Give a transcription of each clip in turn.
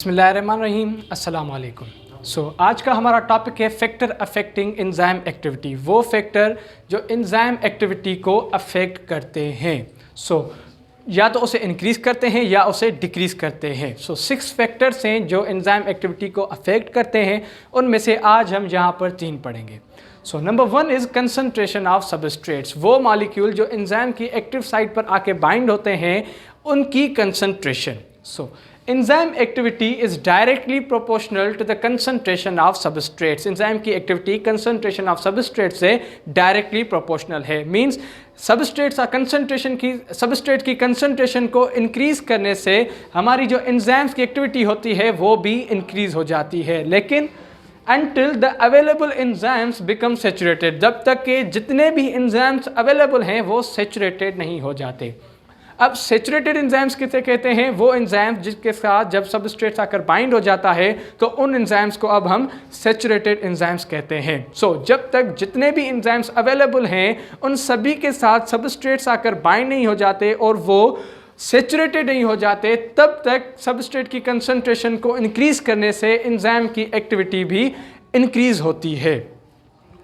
बिस्मिल्लाहिर्रहमानिर्रहीम अस्सलाम वालेकुम। आज का हमारा टॉपिक है फैक्टर अफेक्टिंग एंजाइम एक्टिविटी, वो फैक्टर जो एंजाइम एक्टिविटी को अफेक्ट करते हैं। या तो उसे इंक्रीज़ करते हैं या उसे डिक्रीज़ करते हैं। 6 फैक्टर्स हैं जो एंजाइम एक्टिविटी को अफेक्ट करते हैं, उनमें से आज हम यहाँ पर 3 पढ़ेंगे। Number 1 is concentration of substrates, वो मॉलिक्यूल जो एंजाइम की एक्टिव साइट पर आके बाइंड होते हैं उनकी concentration. Enzyme activity is directly proportional to the concentration of substrates. Enzyme की एक्टिविटी कंसंट्रेशन ऑफ सबस्ट्रेट से डायरेक्टली प्रोपोर्शनल है। मींस सबस्ट्रेट की कंसंट्रेशन को इंक्रीज करने से हमारी जो एंजाइम्स की एक्टिविटी होती है वो भी इंक्रीज हो जाती है। लेकिन until the available enzymes become saturated, जब तक के जितने भी एंजाइम्स अवेलेबल हैं वो सेचुरेटेड नहीं हो जाते। अब सेचुरेटेड एंजाइम्स किसे कहते हैं? वो एंजाइम्स जिसके साथ जब सबस्ट्रेट आकर बाइंड हो जाता है तो उन एंजाइम्स को अब हम सेचुरेटेड एंजाइम्स कहते हैं। जब तक जितने भी एंजाइम्स अवेलेबल हैं उन सभी के साथ सबस्ट्रेट्स आकर बाइंड नहीं हो जाते और वो सेचुरेटेड नहीं हो जाते, तब तक सबस्ट्रेट की कंसंट्रेशन को इंक्रीज करने से एंजाइम की एक्टिविटी भी इंक्रीज होती है।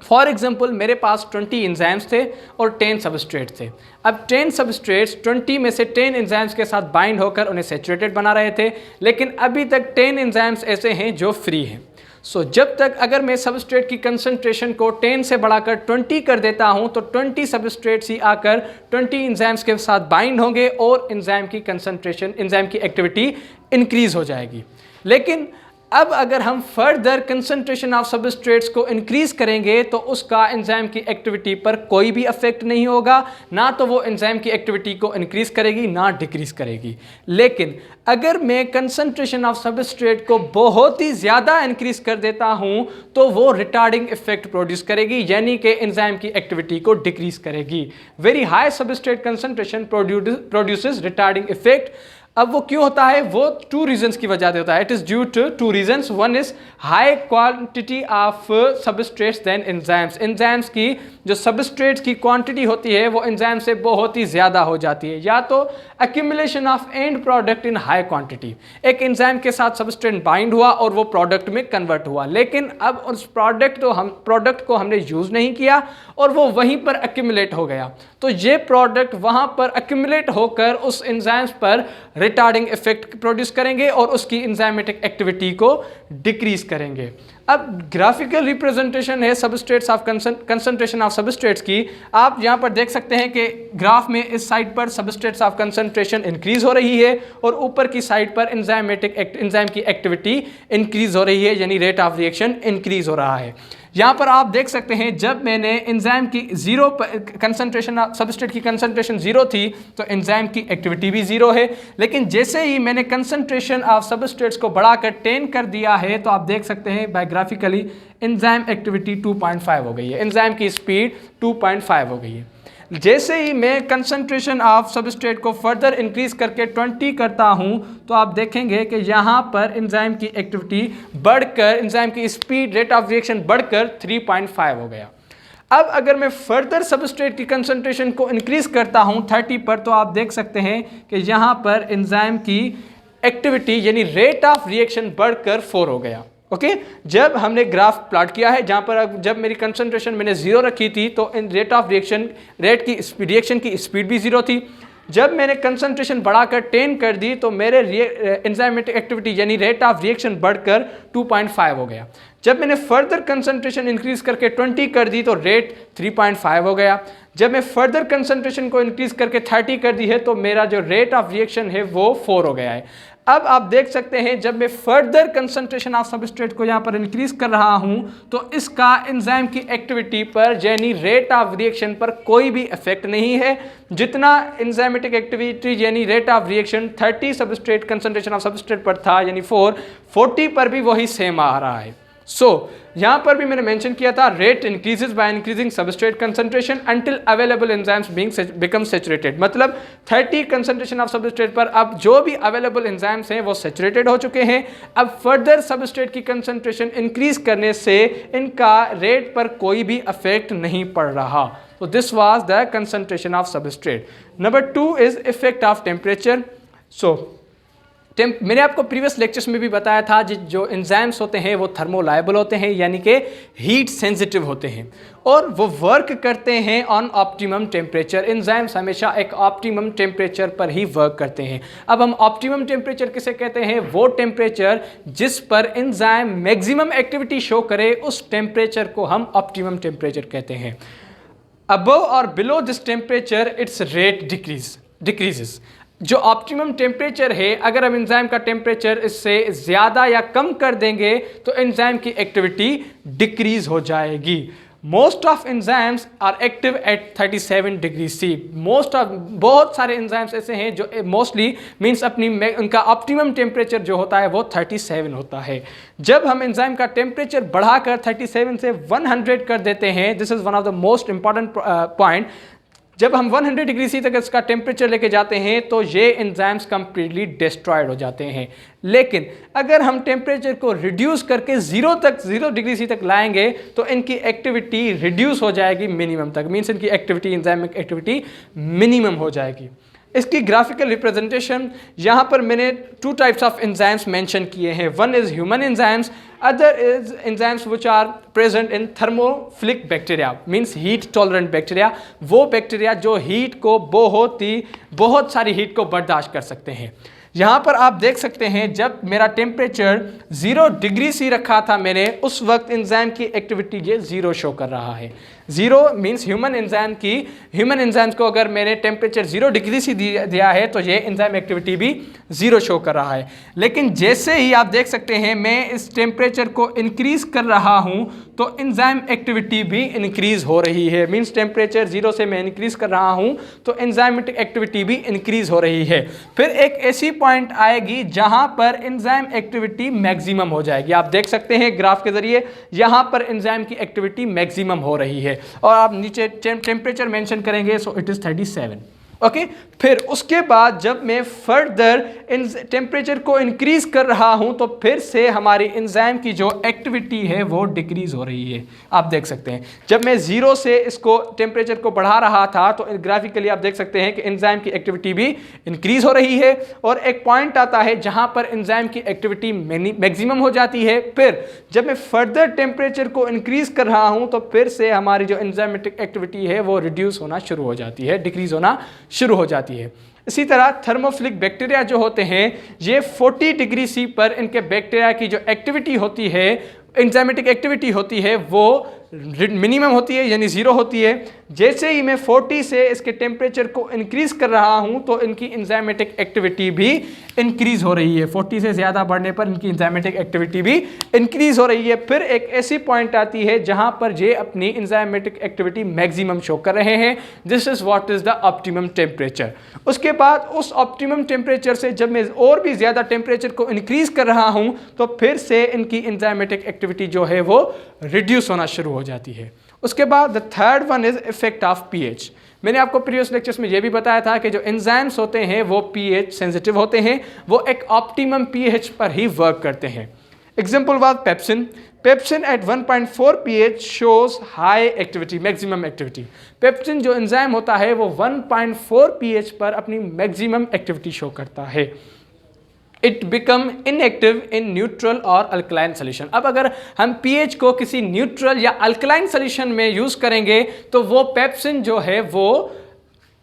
फॉर एग्जाम्पल, मेरे पास 20 एंजाइम्स थे और 10 सबस्ट्रेट थे। अब 10 सबस्ट्रेट्स 20 में से 10 एंजाइम्स के साथ बाइंड होकर उन्हें सेचुरेटेड बना रहे थे, लेकिन अभी तक 10 एंजाइम्स ऐसे हैं जो फ्री हैं। जब तक अगर मैं सबस्ट्रेट की कंसंट्रेशन को 10 से बढ़ाकर 20 कर देता हूं तो 20 सबस्ट्रेट्स ही आकर 20 एंजाइम्स के साथ बाइंड होंगे और एंजाइम की कंसंट्रेशन, एंजाइम की एक्टिविटी इंक्रीज हो जाएगी। लेकिन अब अगर हम फर्दर कंसंट्रेशन ऑफ सबस्ट्रेट्स को इंक्रीज करेंगे तो उसका एंजाइम की एक्टिविटी पर कोई भी इफेक्ट नहीं होगा, ना तो वो एंजाइम की एक्टिविटी को इंक्रीज करेगी ना डिक्रीज करेगी। लेकिन अगर मैं कंसंट्रेशन ऑफ सबस्ट्रेट को बहुत ही ज़्यादा इंक्रीज कर देता हूं तो वो रिटार्डिंग इफेक्ट प्रोड्यूस करेगी, यानी कि एंजाइम की एक्टिविटी को डिक्रीज करेगी। Very high substrate concentration produces retarding effect. अब वो क्यों होता है? वो 2 रीजंस की वजह से होता है। It is due to 2 reasons. One is high quantity of substrates then enzymes. Enzymes की जो सबस्ट्रेट्स की क्वांटिटी होती है वो एंजाइम से बहुत ही ज़्यादा हो जाती है, या तो accumulation of and product in high quantity. एक एंजाइम के साथ सबस्ट्रेट बाइंड हुआ और वो प्रोडक्ट में कन्वर्ट हुआ, लेकिन अब उस प्रोडक्ट को हमने यूज़ नहीं किया और वो वहीं पर एक्यूमुलेट हो गया, तो ये प्रोडक्ट वहाँ पर एक्यूमुलेट होकर उस एंजाइम्स पर रिटार्डिंग इफेक्ट प्रोड्यूस करेंगे और उसकी एंजाइमेटिक एक्टिविटी को डिक्रीज करेंगे। अब ग्राफिकल रिप्रेजेंटेशन है substrates of concentration of substrates की। आप यहाँ पर देख सकते हैं कि ग्राफ में इस साइड पर सबस्ट्रेट्स ऑफ कंसंट्रेशन इंक्रीज हो रही है और ऊपर की साइड पर एंजाइम की एक्टिविटी इंक्रीज हो रही है, यानी रेट ऑफ रिएक्शन इंक्रीज हो रहा है। यहाँ पर आप देख सकते हैं जब मैंने एंजाइम की कंसंट्रेशन सबस्ट्रेट की कंसंट्रेशन 0 थी तो एंजाइम की एक्टिविटी भी 0 है, लेकिन जैसे ही मैंने कंसंट्रेशन ऑफ सबस्ट्रेट्स को बढ़ाकर 10 कर दिया है तो आप देख सकते हैं बायोग्राफिकली एंजाइम एक्टिविटी 2.5 हो गई है, एंजाइम की स्पीड 2.5 हो गई है। जैसे ही मैं कंसंट्रेशन ऑफ सबस्ट्रेट को फर्दर इंक्रीज करके 20 करता हूं तो आप देखेंगे कि यहां पर एंजाइम की एक्टिविटी बढ़कर, एंजाइम की स्पीड, रेट ऑफ रिएक्शन बढ़कर 3.5 हो गया। अब अगर मैं फर्दर सबस्ट्रेट की कंसंट्रेशन को इंक्रीज करता हूं 30 पर तो आप देख सकते हैं कि यहां पर एंजाइम की एक्टिविटी यानी रेट ऑफ रिएक्शन बढ़कर 4 हो गया। ओके, जब हमने ग्राफ प्लॉट किया है जहां पर जब मेरी कंसंट्रेशन मैंने 0 रखी थी तो रेट ऑफ रिएक्शन रिएक्शन की स्पीड भी 0 थी। जब मैंने कंसंट्रेशन बढ़ाकर 10 कर दी तो मेरे एंजाइमेटिक एक्टिविटी यानी रेट ऑफ रिएक्शन बढ़कर 2.5 हो गया। जब मैंने फर्दर कंसंट्रेशन इंक्रीज करके 20 कर दी तो रेट 3.5 हो गया। जब मैं फर्दर कंसंट्रेशन को इंक्रीज करके 30 कर दी है तो मेरा जो रेट ऑफ रिएक्शन है वो 4 हो गया है। अब आप देख सकते हैं जब मैं फर्दर कंसंट्रेशन ऑफ सबस्ट्रेट को यहाँ पर इंक्रीज कर रहा हूँ तो इसका एंजाइम की एक्टिविटी पर यानी रेट ऑफ रिएक्शन पर कोई भी इफेक्ट नहीं है। जितना एंजाइमेटिक एक्टिविटी यानी rate of reaction 30 substrate concentration of substrate पर था यानी 40 पर भी वही सेम आ रहा है। यहाँ पर भी मैंने मेंशन किया था rate increases by increasing substrate concentration until available enzymes become saturated. मतलब 30 कंसंट्रेशन ऑफ सबस्ट्रेट पर अब जो भी अवेलेबल एंजाइम्स हैं वो सैचुरेटेड हो चुके हैं। अब फर्दर सबस्ट्रेट की कंसंट्रेशन इंक्रीज करने से इनका रेट पर कोई भी इफेक्ट नहीं पड़ रहा। तो this was the concentration of substrate. Number 2 is effect of temperature. मैंने आपको प्रीवियस लेक्चर्स में भी बताया था जो एंजाइम्स होते हैं वो थर्मोलायबल होते हैं, यानी कि हीट सेंसिटिव होते हैं और वो वर्क करते हैं ऑन ऑप्टिमम टेम्परेचर। एंजाइम्स हमेशा एक ऑप्टिमम टेम्परेचर पर ही वर्क करते हैं। अब हम ऑप्टिमम टेम्परेचर किसे कहते हैं? वो टेम्परेचर जिस पर एंजाइम मैक्सिमम एक्टिविटी शो करे, उस टेम्परेचर को हम ऑप्टिमम टेम्परेचर कहते हैं। अबव और below this temperature it's rate decreases. जो ऑप्टिमम टेम्परेचर है, अगर हम एंजाइम का टेम्परेचर इससे ज़्यादा या कम कर देंगे तो एंजाइम की एक्टिविटी डिक्रीज हो जाएगी। Most of enzymes are active at 37 degree C. बहुत सारे एंजाइम्स ऐसे हैं जो मोस्टली मीन्स उनका ऑप्टिमम टेम्परेचर जो होता है वो 37 होता है। जब हम एंजाइम का टेम्परेचर बढ़ाकर 37 से 100 कर देते हैं, this is one of the most important point, जब हम 100 डिग्री सी तक इसका टेम्परेचर लेके जाते हैं तो ये एंजाइम्स कंप्लीटली डिस्ट्रॉयड हो जाते हैं। लेकिन अगर हम टेम्परेचर को रिड्यूस करके 0 डिग्री सी तक लाएंगे तो इनकी एक्टिविटी रिड्यूस हो जाएगी मिनिमम तक, मीन्स इनकी एक्टिविटी, एंजाइमिक एक्टिविटी मिनिमम हो जाएगी। इसकी ग्राफिकल रिप्रेजेंटेशन यहाँ पर मैंने 2 टाइप्स ऑफ एंजाइम्स मेंशन किए हैं। One is human enzymes, other is enzymes which are present in thermophilic bacteria, means heat tolerant bacteria. वो बैक्टीरिया जो हीट को बहुत सारी हीट को बर्दाश्त कर सकते हैं। यहाँ पर आप देख सकते हैं जब मेरा टेम्परेचर 0 डिग्री सी रखा था मैंने, उस वक्त एंजाइम की एक्टिविटी ये 0 शो कर रहा है। 0 मीन्स ह्यूमन एंजाइम्स को अगर मैंने टेम्परेचर 0 डिग्री सी दिया है तो ये एंजाइम एक्टिविटी भी 0 शो कर रहा है। लेकिन जैसे ही आप देख सकते हैं मैं इस टेम्परेचर को इंक्रीज कर रहा हूँ तो एंजाइम एक्टिविटी भी इंक्रीज हो रही है। मीन्स टेम्परेचर 0 से मैं इंक्रीज कर रहा हूँ तो एंजाइमेटिक एक्टिविटी भी इंक्रीज हो रही है। फिर एक ऐसी पॉइंट आएगी जहां पर एंजाइम एक्टिविटी मैक्सिमम हो जाएगी। आप देख सकते हैं ग्राफ के जरिए यहां पर एंजाइम की एक्टिविटी मैक्सिमम हो रही है और आप नीचे टेम्परेचर मेंशन करेंगे, सो इट इज 37। ओके, फिर उसके बाद जब मैं फर्दर टेम्परेचर को इंक्रीज कर रहा हूं तो फिर से हमारी एंजाइम की जो एक्टिविटी है वो डिक्रीज हो रही है। आप देख सकते हैं जब मैं 0 से इसको टेम्परेचर को बढ़ा रहा था तो ग्राफिकली आप देख सकते हैं कि एंजाइम की एक्टिविटी भी इंक्रीज हो रही है और एक पॉइंट आता है जहां पर एंजाइम की एक्टिविटी मैक्सिमम हो जाती है। फिर जब मैं फर्दर टेम्परेचर को इंक्रीज कर रहा हूं तो फिर से हमारी जो एंजाइमेटिक एक्टिविटी है वो रिड्यूस होना शुरू हो जाती है, डिक्रीज होना शुरू हो जाती है। इसी तरह थर्मोफिलिक बैक्टीरिया जो होते हैं ये 40 डिग्री सी पर इनके बैक्टीरिया की जो एक्टिविटी होती है, एंजाइमेटिक एक्टिविटी होती है, वो मिनिमम होती है यानी 0 होती है। जैसे ही मैं 40 से इसके टेम्परेचर को इंक्रीज कर रहा हूं तो इनकी एंजाइमेटिक एक्टिविटी भी इंक्रीज हो रही है। 40 से ज़्यादा बढ़ने पर इनकी एंजाइमेटिक एक्टिविटी भी इंक्रीज हो रही है। फिर एक ऐसी पॉइंट आती है जहां पर ये अपनी एंजाइमेटिक एक्टिविटी मैक्सिमम शो कर रहे हैं। This is what is the optimum temperature. उसके बाद उस ऑप्टिमम टेम्परेचर से जब मैं और भी ज़्यादा टेम्परेचर को इंक्रीज कर रहा हूं तो फिर से इनकी एंजाइमेटिक एक्टिविटी जो है वो रिड्यूस होना शुरू हो जाती है। उसके बाद the third one is effect of pH. मैंने आपको प्रीवियस लेक्चर्स में यह भी बताया था कि जो एंजाइम्स होते हैं वो पीएच सेंसिटिव होते हैं, वो एक ऑप्टिमम पीएच पर ही वर्क करते हैं। Example was pepsin. Pepsin at 1.4 pH shows high activity, maximum activity. Pepsin जो एंजाइम होता है वो 1.4 pH पर अपनी मैक्सिमम एक्टिविटी शो करता है। It become inactive in neutral और अल्कलाइन सोल्यूशन। अब अगर हम पीएच को किसी न्यूट्रल या अल्कलाइन सोल्यूशन में यूज करेंगे तो वो पेप्सिन जो है वो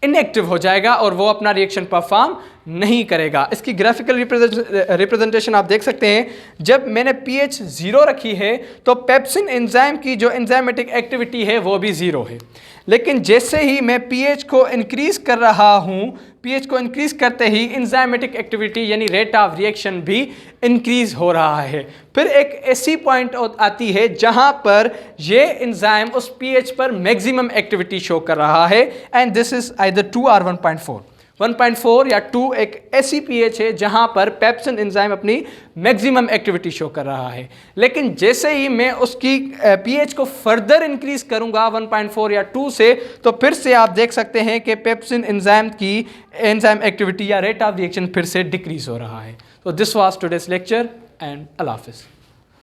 इनएक्टिव हो जाएगा और वो अपना रिएक्शन परफॉर्म नहीं करेगा। इसकी ग्राफिकल रिप्रेजेंटेशन आप देख सकते हैं। जब मैंने pH 0 रखी है तो पेप्सिन एंजाइम की जो एंजाइमेटिक एक्टिविटी है वो भी 0 है। लेकिन जैसे ही मैं pH को इंक्रीज कर रहा हूँ, pH को इंक्रीज करते ही एंजाइमेटिक एक्टिविटी यानी रेट ऑफ रिएक्शन भी इंक्रीज हो रहा है। फिर एक ऐसी पॉइंट आती है जहां पर ये एंजाइम उस pH पर मैक्सिमम एक्टिविटी शो कर रहा है एंड दिस इज आइदर 2 और 1.4। 1.4 या 2 एक ऐसी pH है जहां पर पेप्सिन एंजाइम अपनी मैक्सिमम एक्टिविटी शो कर रहा है। लेकिन जैसे ही मैं उसकी pH को फर्दर इंक्रीज करूंगा 1.4 या 2 से, तो फिर से आप देख सकते हैं कि पेप्सिन एंजाइम की एंजाइम एक्टिविटी या रेट ऑफ रिएक्शन फिर से डिक्रीज हो रहा है। तो this was today's lecture and अल्लाह हाफिज़।